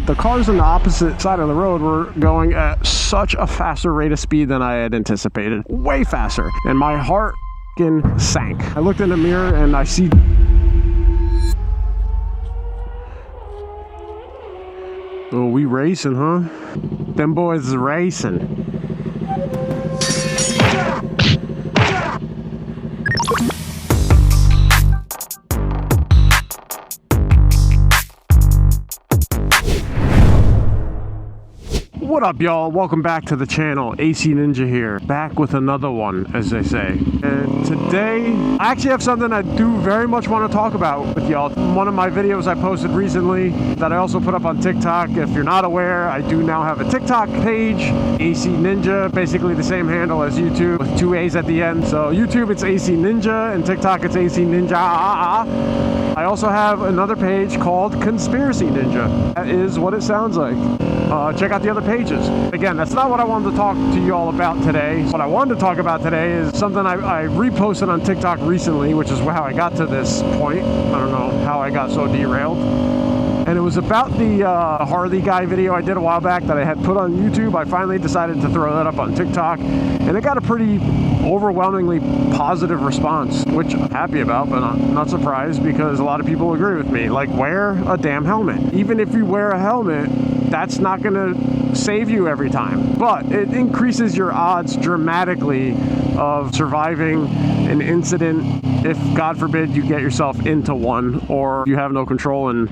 the cars on the opposite side of the road were going at such a faster rate of speed than I had anticipated. Way faster. And my heart sank. I looked in the mirror and I see... Oh, we racing, huh? Them boys is racing. What up, y'all? Welcome back to the channel. AC Ninja here, back with another one, as they say. And today, I actually have something I do very much want to talk about with y'all. One of my videos I posted recently that I also put up on TikTok. If you're not aware, I do now have a TikTok page, AC Ninja, basically the same handle as YouTube with 2 A's at the end. So YouTube, it's AC Ninja, and TikTok, it's AC Ninja. I also have another page called Conspiracy Ninja. That is what it sounds like. Check out the other pages. Again, that's not what I wanted to talk to you all about today. What I wanted to talk about today is something I reposted on TikTok recently, which is how I got to this point. I don't know how I got so derailed. And it was about the Harley guy video I did a while back that I had put on YouTube. I finally decided to throw that up on TikTok, and it got a pretty overwhelmingly positive response, which I'm happy about, but I'm not surprised because a lot of people agree with me. Like, wear a damn helmet. Even if you wear a helmet, that's not going to save you every time, but it increases your odds dramatically of surviving an incident if, God forbid, you get yourself into one or you have no control and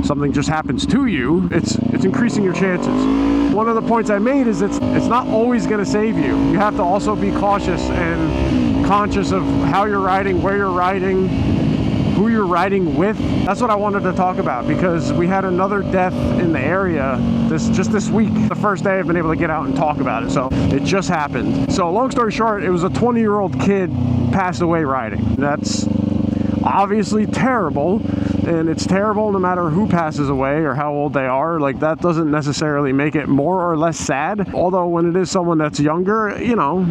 something just happens to you. It's increasing your chances. One of the points I made is it's not always going to save you. You have to also be cautious and conscious of how you're riding, where you're riding, who you're riding with. That's what I wanted to talk about because we had another death in the area just this week. The first day I've been able to get out and talk about it, so it just happened. So long story short, it was a 20-year-old kid passed away riding. That's obviously terrible, and it's terrible no matter who passes away or how old they are. Like, that doesn't necessarily make it more or less sad, although when it is someone that's younger, you know,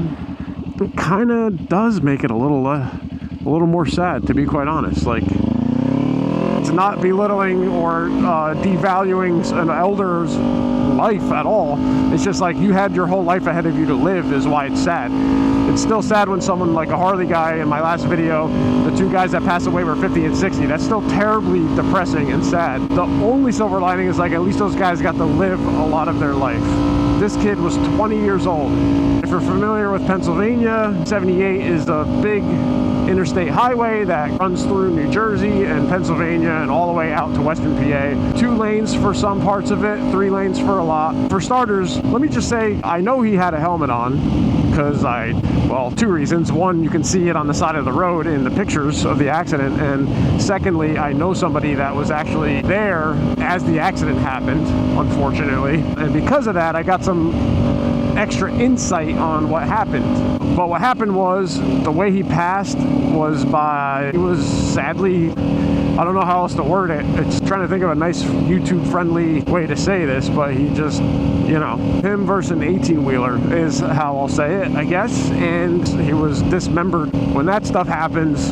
it kind of does make it a little more sad, to be quite honest. Like, it's not belittling or devaluing an elder's life at all. It's just like, you had your whole life ahead of you to live is why it's sad. It's still sad when someone like a Harley guy in my last video, the 2 guys that passed away were 50 and 60. That's still terribly depressing and sad. The only silver lining is, like, at least those guys got to live a lot of their life. This kid was 20 years old. If you're familiar with Pennsylvania, 78 is a big interstate highway that runs through New Jersey and Pennsylvania and all the way out to Western PA. 2 lanes for some parts of it, 3 lanes for a lot. For starters, let me just say, I know he had a helmet on because well, 2 reasons. One, you can see it on the side of the road in the pictures of the accident, and secondly, I know somebody that was actually there as the accident happened, unfortunately, and because of that, I got some extra insight on what happened. But what happened was, the way he passed was he was sadly, I don't know how else to word it. It's trying to think of a nice YouTube-friendly way to say this, but he just, you know, him versus an 18-wheeler is how I'll say it, I guess. And he was dismembered. When that stuff happens,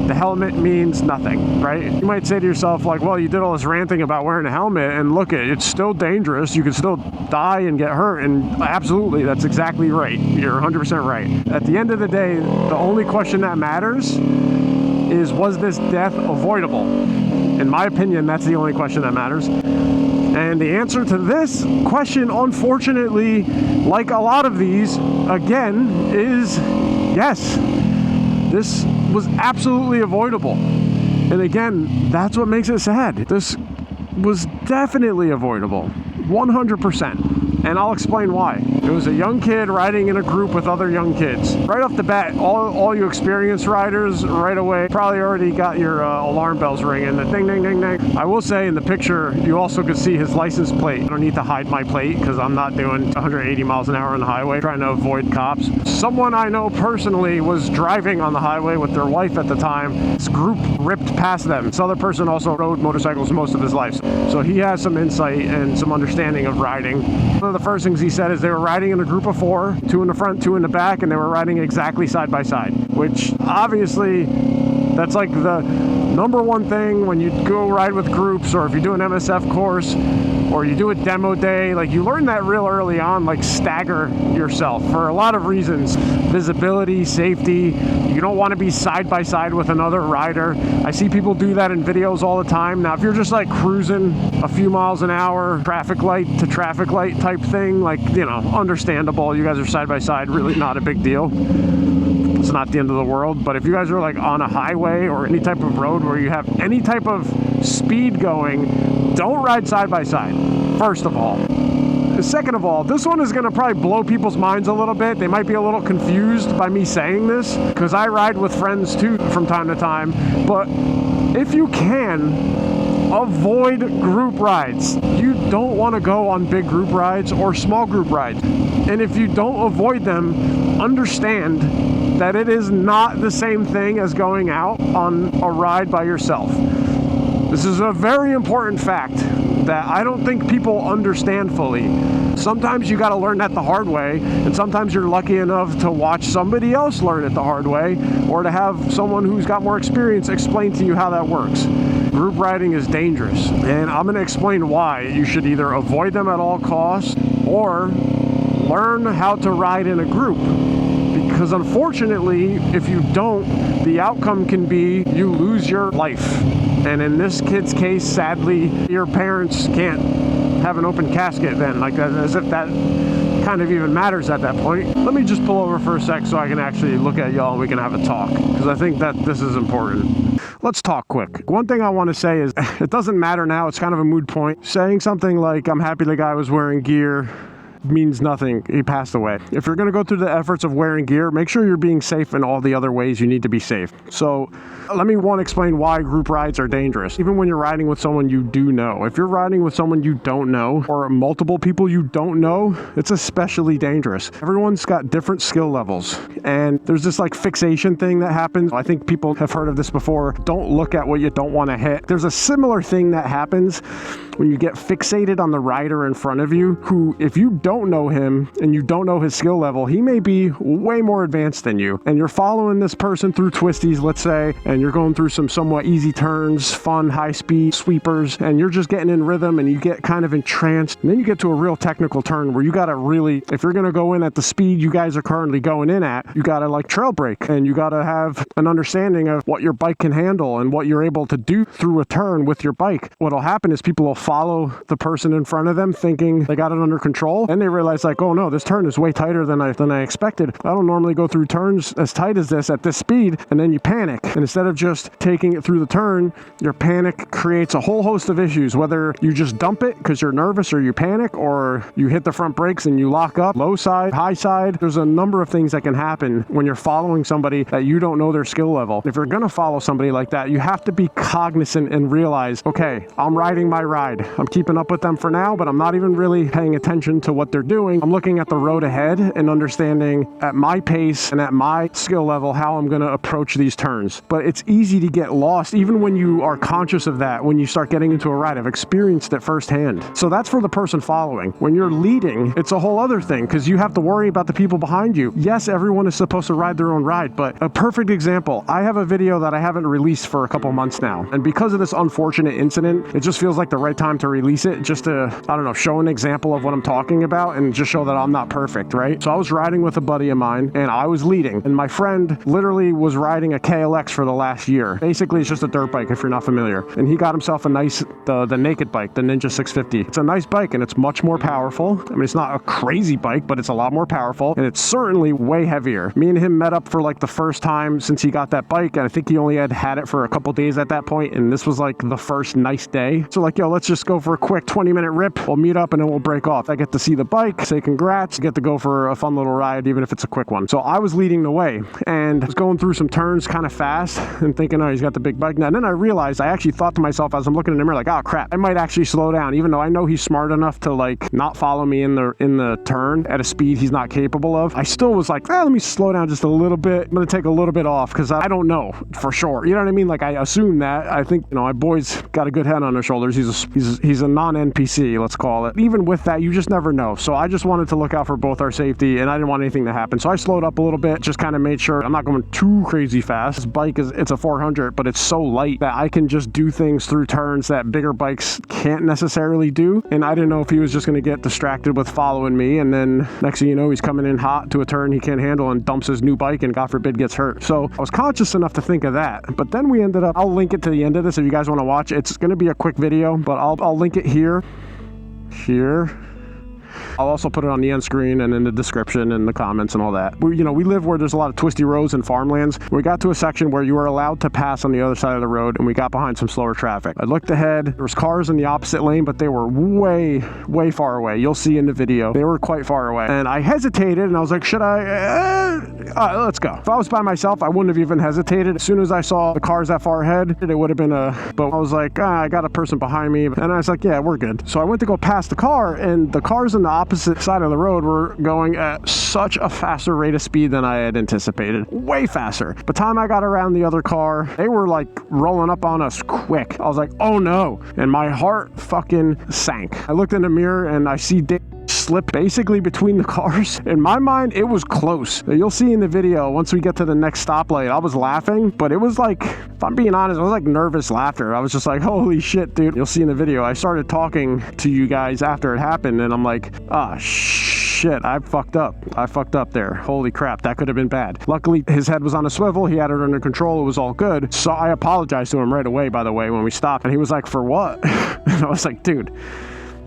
the helmet means nothing, right? You might say to yourself, like, well, you did all this ranting about wearing a helmet, and look, it's still dangerous. You can still die and get hurt, and absolutely, that's exactly right. You're 100% right. At the end of the day, the only question that matters is, was this death avoidable? In my opinion, that's the only question that matters. And the answer to this question, unfortunately, like a lot of these, again, is yes. This was absolutely avoidable. And again, that's what makes it sad. This was definitely avoidable, 100%. And I'll explain why. It was a young kid riding in a group with other young kids. Right off the bat, all you experienced riders right away probably already got your alarm bells ringing. The ding, ding, ding, ding. I will say in the picture, you also could see his license plate. I don't need to hide my plate because I'm not doing 180 miles an hour on the highway trying to avoid cops. Someone I know personally was driving on the highway with their wife at the time. This group ripped past them. This other person also rode motorcycles most of his life. So he has some insight and some understanding of riding. One of the first things he said is they were riding in a group of 4, 2 in the front, 2 in the back, and they were riding exactly side by side, which obviously that's like the number one thing when you go ride with groups, or if you do an MSF course, or you do a demo day, like you learn that real early on, like stagger yourself for a lot of reasons. Visibility, safety. You don't want to be side by side with another rider. I see people do that in videos all the time. Now, if you're just like cruising a few miles an hour, traffic light to traffic light type thing, like, you know, understandable. You guys are side by side, really not a big deal. It's not the end of the world. But if you guys are like on a highway or any type of road where you have any type of speed going, don't ride side by side, first of all. Second of all, this one is going to probably blow people's minds a little bit. They might be a little confused by me saying this, because I ride with friends too from time to time. But if you can, avoid group rides. You don't want to go on big group rides or small group rides. And if you don't avoid them, understand that it is not the same thing as going out on a ride by yourself. This is a very important fact that I don't think people understand fully. Sometimes you got to learn that the hard way, and sometimes you're lucky enough to watch somebody else learn it the hard way, or to have someone who's got more experience explain to you how that works. Group riding is dangerous, and I'm going to explain why you should either avoid them at all costs or learn how to ride in a group. Because unfortunately, if you don't, the outcome can be you lose your life. And in this kid's case, sadly, your parents can't have an open casket then, like as if that kind of even matters at that point. Let me just pull over for a sec so I can actually look at y'all and we can have a talk, because I think that this is important. Let's talk quick. One thing I want to say is it doesn't matter now. It's kind of a moot point. Saying something like, I'm happy the guy was wearing gear, means nothing. He passed away. If you're going to go through the efforts of wearing gear, make sure you're being safe in all the other ways you need to be safe. So let me explain why group rides are dangerous. Even when you're riding with someone you do know. If you're riding with someone you don't know, or multiple people you don't know, it's especially dangerous. Everyone's got different skill levels, and there's this like fixation thing that happens. I think people have heard of this before. Don't look at what you don't want to hit. There's a similar thing that happens when you get fixated on the rider in front of you, who, if you don't know him and you don't know his skill level, he may be way more advanced than you. And you're following this person through twisties, let's say, and you're going through some somewhat easy turns, fun, high-speed sweepers, and you're just getting in rhythm and you get kind of entranced. And then you get to a real technical turn where you got to really, if you're going to go in at the speed you guys are currently going in at, you got to like trail brake, and you got to have an understanding of what your bike can handle and what you're able to do through a turn with your bike. What'll happen is people will follow the person in front of them thinking they got it under control, and they realize like, oh no, this turn is way tighter than I expected. I don't normally go through turns as tight as this at this speed. And then you panic, and instead of just taking it through the turn, your panic creates a whole host of issues, whether you just dump it because you're nervous or you panic, or you hit the front brakes and you lock up, low side, high side. There's a number of things that can happen when you're following somebody that you don't know their skill level. If you're going to follow somebody like that, you have to be cognizant and realize, okay, I'm riding my ride. I'm keeping up with them for now, but I'm not even really paying attention to what they're doing. I'm looking at the road ahead and understanding at my pace and at my skill level how I'm going to approach these turns. But it's easy to get lost even when you are conscious of that. When you start getting into a ride, I've experienced it firsthand. So that's for the person following. When you're leading, it's a whole other thing, because you have to worry about the people behind you. Yes, everyone is supposed to ride their own ride, but a perfect example, I have a video that I haven't released for a couple months now, and because of this unfortunate incident, it just feels like the right time to release it, just to, I don't know, show an example of what I'm talking about and just show that I'm not perfect, right? So I was riding with a buddy of mine, and I was leading, and my friend literally was riding a KLX for the last year. Basically, it's just a dirt bike if you're not familiar, and he got himself a nice, the naked bike, the Ninja 650. It's a nice bike, and it's much more powerful. I mean, it's not a crazy bike, but it's a lot more powerful, and it's certainly way heavier. Me and him met up for like the first time since he got that bike, and I think he only had it for a couple days at that point, and this was like the first nice day. So like, yo, let's just go for a quick 20-minute rip. We'll meet up and then we'll break off. I get to see the bike, say congrats, get to go for a fun little ride, even if it's a quick one. So I was leading the way and was going through some turns kind of fast and thinking, oh, he's got the big bike now. And then I realized, I actually thought to myself as I'm looking in the mirror, like, oh crap, I might actually slow down, even though I know he's smart enough to like not follow me in the turn at a speed he's not capable of. I still was like, let me slow down just a little bit. I'm gonna take a little bit off because I don't know for sure. You know what I mean? Like, I assume that. I think, you know, my boy's got a good head on his shoulders. He's a non-NPC, let's call it. Even with that, you just never know. So I just wanted to look out for both our safety, and I didn't want anything to happen. So I slowed up a little bit, just kind of made sure I'm not going too crazy fast. This bike it's a 400, but it's so light that I can just do things through turns that bigger bikes can't necessarily do. And I didn't know if he was just going to get distracted with following me, and then next thing you know, he's coming in hot to a turn he can't handle and dumps his new bike and God forbid gets hurt. So I was conscious enough to think of that. But then we ended up, I'll link it to the end of this if you guys want to watch. It's going to be a quick video, but I'll link it here. I'll also put it on the end screen and in the description and the comments and all that. We live where there's a lot of twisty roads and farmlands. We got to a section where you were allowed to pass on the other side of the road, and we got behind some slower traffic. I looked ahead. There was cars in the opposite lane, but they were way, way far away. You'll see in the video. They were quite far away. And I hesitated, and I was like, should I? Let's go. If I was by myself, I wouldn't have even hesitated. As soon as I saw the cars that far ahead, it would have been but I was like, I got a person behind me. And I was like, yeah, we're good. So I went to go past the car, and the cars in the opposite side of the road were going at such a faster rate of speed than I had anticipated. Way faster. By the time I got around the other car, they were like rolling up on us quick. I was like, oh no. And my heart fucking sank. I looked in the mirror and I see Dave slip basically between the cars. In my mind, it was close. You'll see in the video, once we get to the next stoplight, I was laughing, but it was like, if I'm being honest, it was like nervous laughter. I was just like, holy shit, dude. You'll see in the video, I started talking to you guys after it happened, and I'm like, shit, I fucked up there. Holy crap, that could have been bad. Luckily, his head was on a swivel. He had it under control. It was all good. So I apologized to him right away, by the way, when we stopped, and he was like, for what? And I was like, dude,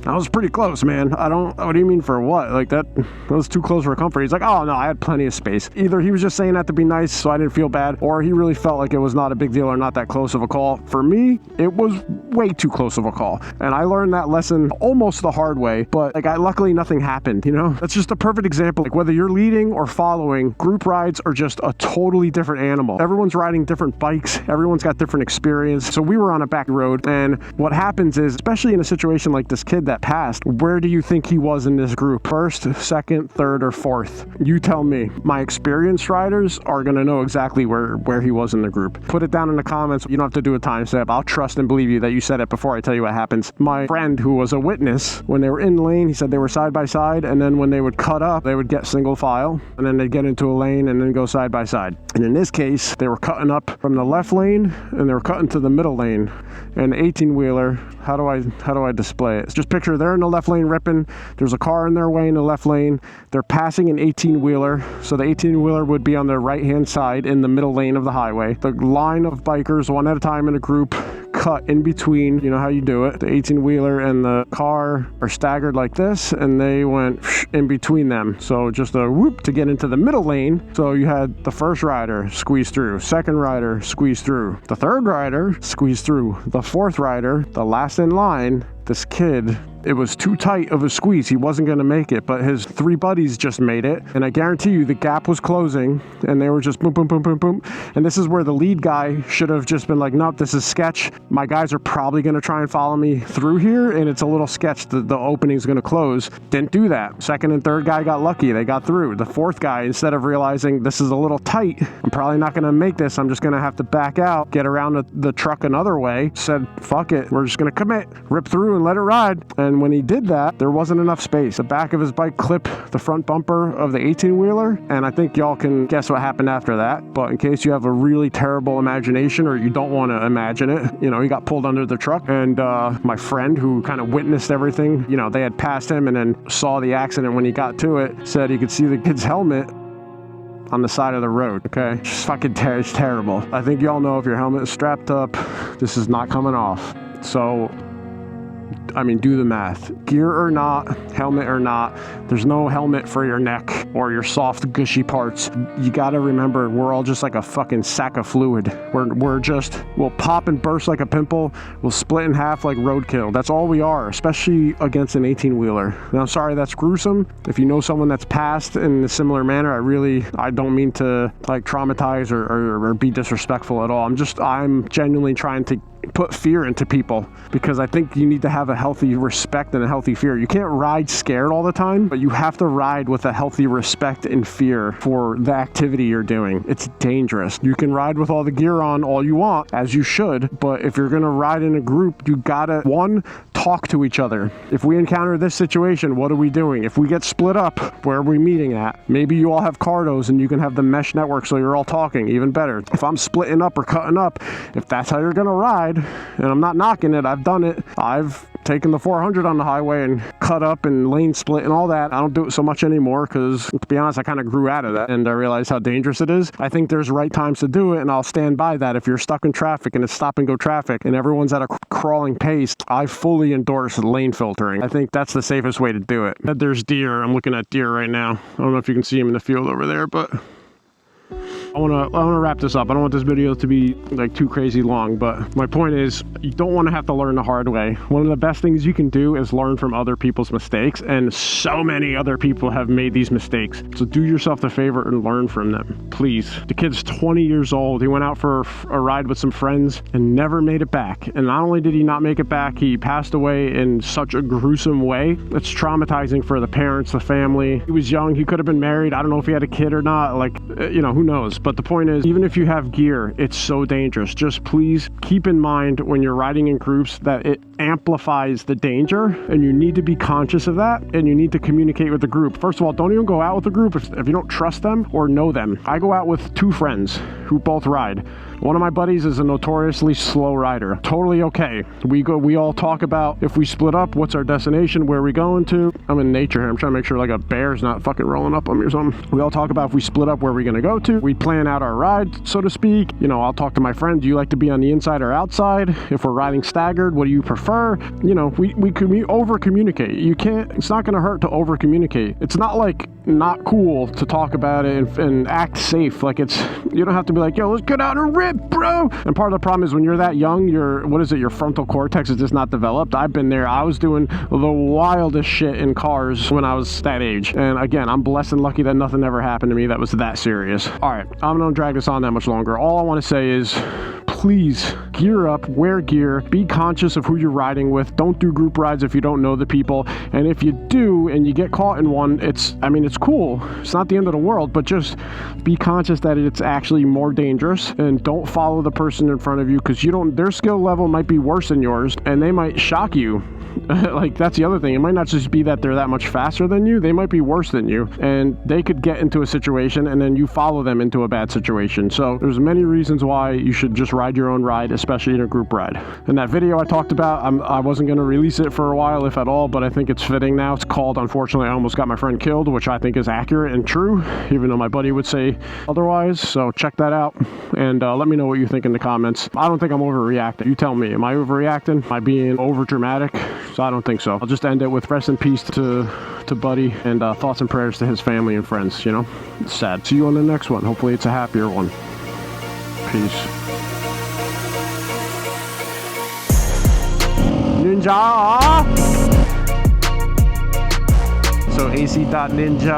I was pretty close, man. What do you mean for what? Like that was too close for comfort. He's like, oh no, I had plenty of space. Either he was just saying that to be nice so I didn't feel bad, or he really felt like it was not a big deal or not that close of a call. For me, it was way too close of a call. And I learned that lesson almost the hard way, but luckily nothing happened, That's just a perfect example. Like whether you're leading or following, group rides are just a totally different animal. Everyone's riding different bikes. Everyone's got different experience. So we were on a back road, and what happens is, especially in a situation like this kid that passed, where do you think he was in this group? First, second, third, or fourth? You tell me. My experienced riders are going to know exactly where he was in the group. Put it down in the comments. You don't have to do a timestamp. I'll trust and believe you that you said it before I tell you what happens. My friend who was a witness, when they were in lane, he said they were side by side, and then when they would cut up, they would get single file, and then they'd get into a lane and then go side by side. And in this case, they were cutting up from the left lane, and they were cutting to the middle lane. And the 18-wheeler, how do I display it? Just picture they're in the left lane ripping. There's a car in their way in the left lane. They're passing an 18-wheeler. So the 18-wheeler would be on the right-hand side in the middle lane of the highway. The line of bikers, one at a time in a group, cut in between. You know how you do it. The 18-wheeler and the car are staggered like this, and they went in between them. So just a whoop to get into the middle lane. So you had the first rider squeeze through, second rider squeeze through, the third rider squeeze through, the fourth rider, the last in line. This kid, it was too tight of a squeeze. He wasn't going to make it, but his three buddies just made it. And I guarantee you the gap was closing, and they were just boom, boom, boom, boom, boom. And this is where the lead guy should have just been like, nope, this is sketch. My guys are probably going to try and follow me through here, and it's a little sketch. The opening's going to close. Didn't do that. Second and third guy got lucky. They got through. The fourth guy, instead of realizing this is a little tight, I'm probably not going to make this. I'm just going to have to back out, get around the truck another way, said, fuck it. We're just going to commit, rip through and let it ride. And when he did that, there wasn't enough space. The back of his bike clipped the front bumper of the 18-wheeler, and I think y'all can guess what happened after that. But in case you have a really terrible imagination, or you don't want to imagine it, he got pulled under the truck. And my friend who kind of witnessed everything, they had passed him and then saw the accident when he got to it, said he could see the kid's helmet on the side of the road. Okay, just fucking it's terrible. I think y'all know if your helmet is strapped up, this is not coming off. So I mean, do the math. Gear or not, helmet or not, there's no helmet for your neck or your soft, gushy parts. You gotta remember, we're all just like a fucking sack of fluid. We'll pop and burst like a pimple. We'll split in half like roadkill. That's all we are, especially against an 18-wheeler. Now, I'm sorry that's gruesome. If you know someone that's passed in a similar manner, I don't mean to like traumatize or be disrespectful at all. I'm genuinely trying to put fear into people, because I think you need to have a healthy respect and a healthy fear. You can't ride scared all the time, but you have to ride with a healthy respect and fear for the activity you're doing. It's dangerous. You can ride with all the gear on all you want, as you should, but if you're gonna ride in a group, you gotta, one, talk to each other. If we encounter this situation, what are we doing? If we get split up, where are we meeting at? Maybe you all have cardos and you can have the mesh network so you're all talking, even better. If I'm splitting up or cutting up, if that's how you're gonna ride, and I'm not knocking it, I've done it. I've taken the 400 on the highway and cut up and lane split and all that. I don't do it so much anymore because, to be honest, I kind of grew out of that and I realized how dangerous it is. I think there's right times to do it, and I'll stand by that. If you're stuck in traffic and it's stop and go traffic and everyone's at a crawling pace, I fully endorse lane filtering. I think that's the safest way to do it. There's deer. I'm looking at deer right now. I don't know if you can see him in the field over there, but I want to wrap this up. I don't want this video to be like too crazy long, but my point is, you don't want to have to learn the hard way. One of the best things you can do is learn from other people's mistakes, and so many other people have made these mistakes. So do yourself the favor and learn from them, please. The kid's 20 years old. He went out for a ride with some friends and never made it back. And not only did he not make it back, he passed away in such a gruesome way. It's traumatizing for the parents, the family. He was young. He could have been married. I don't know if he had a kid or not. Like, you know, who knows? But the point is, even if you have gear, it's so dangerous. Just please keep in mind when you're riding in groups that it amplifies the danger, and you need to be conscious of that, and you need to communicate with the group. First of all, don't even go out with the group if you don't trust them or know them. I go out with two friends who both ride. One of my buddies is a notoriously slow rider. Totally okay. We all talk about, if we split up, what's our destination, where are we going to? I'm in nature here. I'm trying to make sure like a bear's not fucking rolling up on me or something. We all talk about, if we split up, where are we gonna go to? We plan out our ride, so to speak. You know, I'll talk to my friend, do you like to be on the inside or outside? If we're riding staggered, what do you prefer? You know, we over communicate. You can't, it's not gonna hurt to over communicate. It's not like not cool to talk about it and act safe. Like, it's, you don't have to be like, yo, let's get out and rip, bro. And part of the problem is when you're that young, your frontal cortex is just not developed. I've been there. I was doing the wildest shit in cars when I was that age. And again, I'm blessed and lucky that nothing ever happened to me that was that serious. All right, I'm gonna drag this on that much longer. All I want to say is, please gear up, wear gear, be conscious of who you're riding with. Don't do group rides if you don't know the people. And if you do and you get caught in one, it's cool. It's not the end of the world, but just be conscious that it's actually more dangerous, and don't follow the person in front of you, because their skill level might be worse than yours and they might shock you. Like, that's the other thing. It might not just be that they're that much faster than you, they might be worse than you, and they could get into a situation and then you follow them into a bad situation. So there's many reasons why you should just ride your own ride, especially in a group ride. And that video I talked about, I wasn't going to release it for a while, if at all, but I think it's fitting now. It's called, unfortunately, I Almost Got My Friend Killed, which I think is accurate and true, even though my buddy would say otherwise. So check that out, and let me know what you think in the comments. I don't think I'm overreacting. You tell me, am I overreacting? Am I being over dramatic? So I don't think so. I'll just end it with rest in peace to Buddy, and thoughts and prayers to his family and friends. You know, it's sad. See you on the next one. Hopefully it's a happier one. Peace. Ninja! So AC.Ninja.